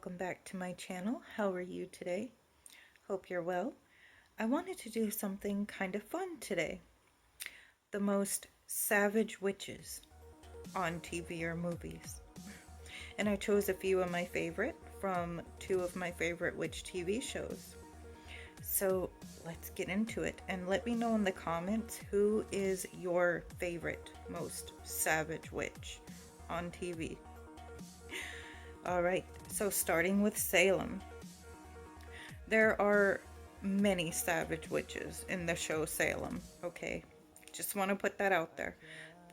welcome back to my channel. How are you today? Hope you're well. I wanted to do something kind of fun today. The most savage witches on TV or movies. And I chose a few of my favorite from two of my favorite witch TV shows. So let's get into it and let me know in the comments who is your favorite most savage witch on TV. Alright, so starting with Salem. There are many savage witches in the show Salem, okay? Just want to put that out there.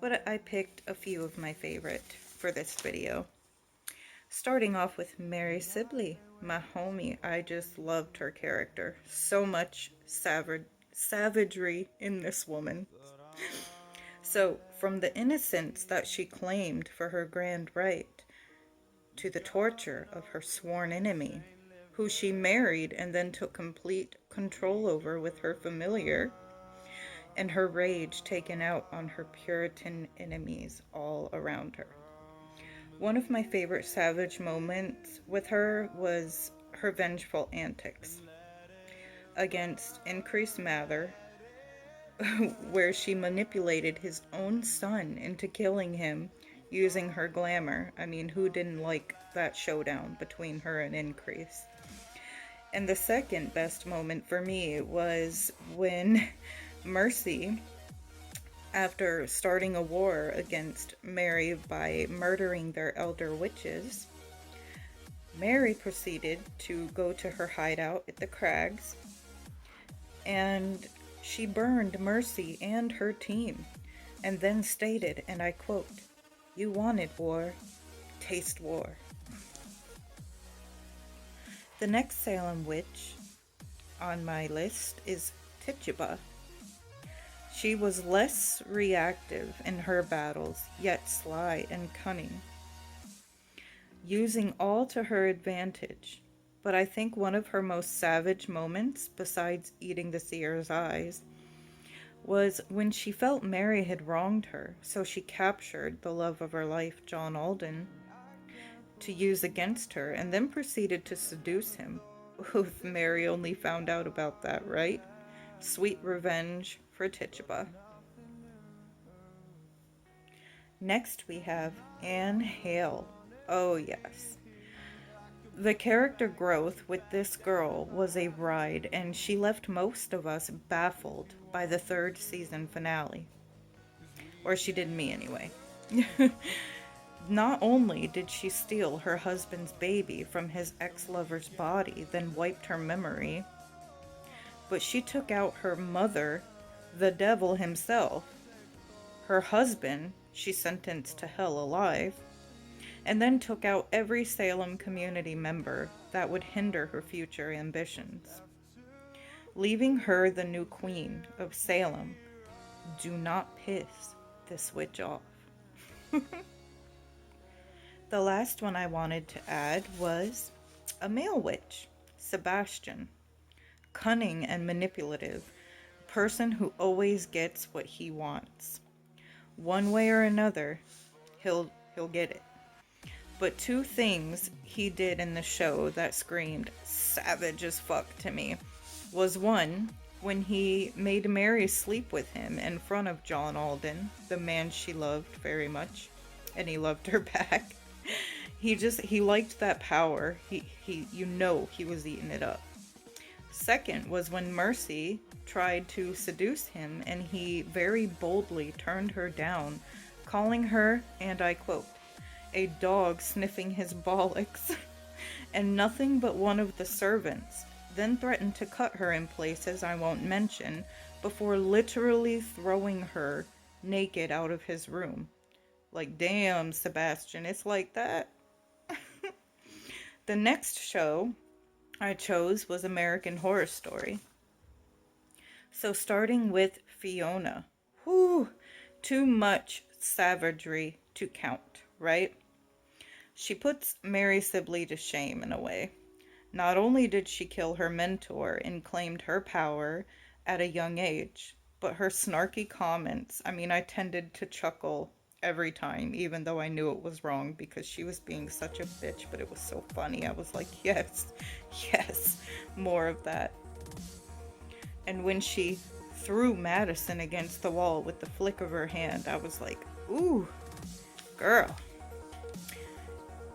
But I picked a few of my favorite for this video. Starting off with Mary Sibley, my homie. I just loved her character. So much savagery in this woman. So, from the innocence that she claimed for her grand right, to the torture of her sworn enemy, who she married and then took complete control over with her familiar, and her rage taken out on her Puritan enemies all around her. One of my favorite savage moments with her was her vengeful antics against Increase Mather, where she manipulated his own son into killing him using her glamour. I mean, who didn't like that showdown between her and Increase? And the second best moment for me was when Mercy, after starting a war against Mary by murdering their elder witches, Mary proceeded to go to her hideout at the Crags, and she burned Mercy and her team, and then stated, and I quote, "You wanted war, taste war." The next Salem witch on my list is Tituba. She was less reactive in her battles, yet sly and cunning, using all to her advantage. But I think one of her most savage moments, besides eating the seer's eyes, was when she felt Mary had wronged her, so she captured the love of her life, John Alden, to use against her, and then proceeded to seduce him. If Mary only found out about that, right? Sweet revenge for Tituba. Next we have Anne Hale. Oh yes. The character growth with this girl was a ride, and she left most of us baffled by the third season finale. Or she did me anyway. Not only did she steal her husband's baby from his ex-lover's body, then wiped her memory, but she took out her mother, the devil himself. Her husband she sentenced to hell alive, and then took out every Salem community member that would hinder her future ambitions, leaving her the new queen of Salem. Do not piss this witch off. The last one I wanted to add was a male witch, Sebastian. Cunning and manipulative, person who always gets what he wants. One way or another, he'll get it. But two things he did in the show that screamed savage as fuck to me was, one, when he made Mary sleep with him in front of John Alden, the man she loved very much, and he loved her back. He liked that power. He was eating it up. Second was when Mercy tried to seduce him, and he very boldly turned her down, calling her, and I quote, a dog sniffing his bollocks, and nothing but one of the servants, then threatened to cut her in places I won't mention, before literally throwing her naked out of his room. Like, damn, Sebastian, it's like that. The next show I chose was American Horror Story. So starting with Fiona. Whew, too much savagery to count, right? She puts Mary Sibley to shame in a way. Not only did she kill her mentor and claimed her power at a young age, but her snarky comments, I mean, I tended to chuckle every time, even though I knew it was wrong because she was being such a bitch, but it was so funny. I was like, yes, yes, more of that. And when she threw Madison against the wall with the flick of her hand, I was like, ooh, girl.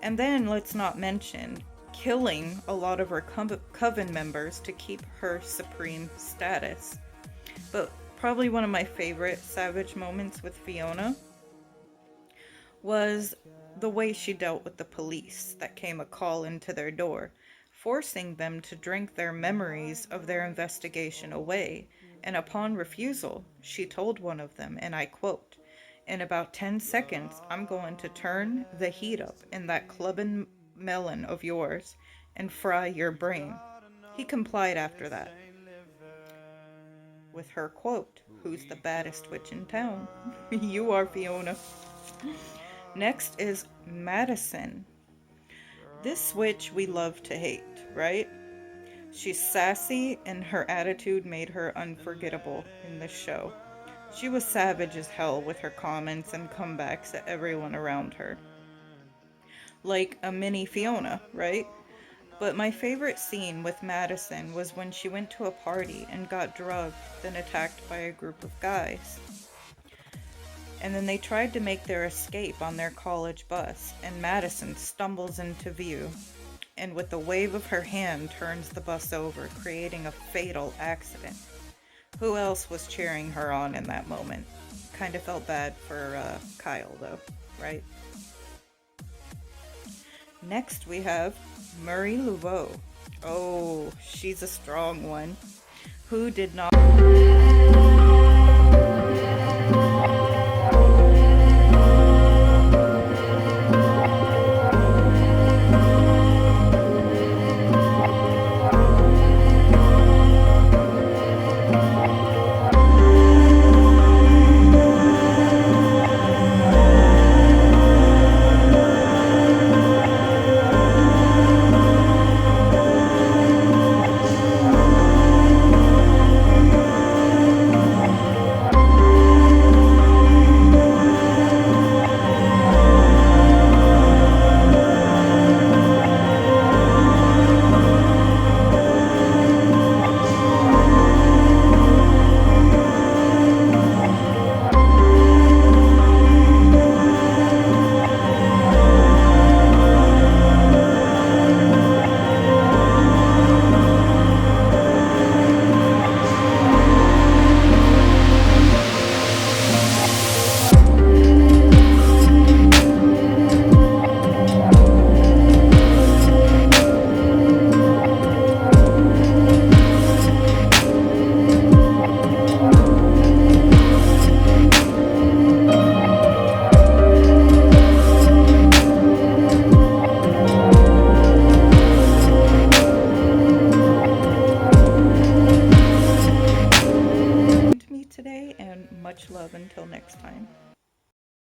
And then let's not mention killing a lot of her coven members to keep her supreme status. But probably one of my favorite Savage moments with Fiona was the way she dealt with the police that came a call into their door, forcing them to drink their memories of their investigation away. And upon refusal, she told one of them, and I quote, "In about 10 seconds, I'm going to turn the heat up in that clubbin' melon of yours and fry your brain." He complied after that with her quote, "Who's the baddest witch in town?" You are, Fiona. Next is Madison. This witch we love to hate, right? She's sassy and her attitude made her unforgettable in this show. She was savage as hell with her comments and comebacks at everyone around her. Like a mini Fiona, right? But my favorite scene with Madison was when she went to a party and got drugged, then attacked by a group of guys. And then they tried to make their escape on their college bus, and Madison stumbles into view, and with a wave of her hand turns the bus over, creating a fatal accident. Who else was cheering her on in that moment? Kind of felt bad for Kyle, though, right? Next we have Marie Laveau. Oh, she's a strong one. Who did not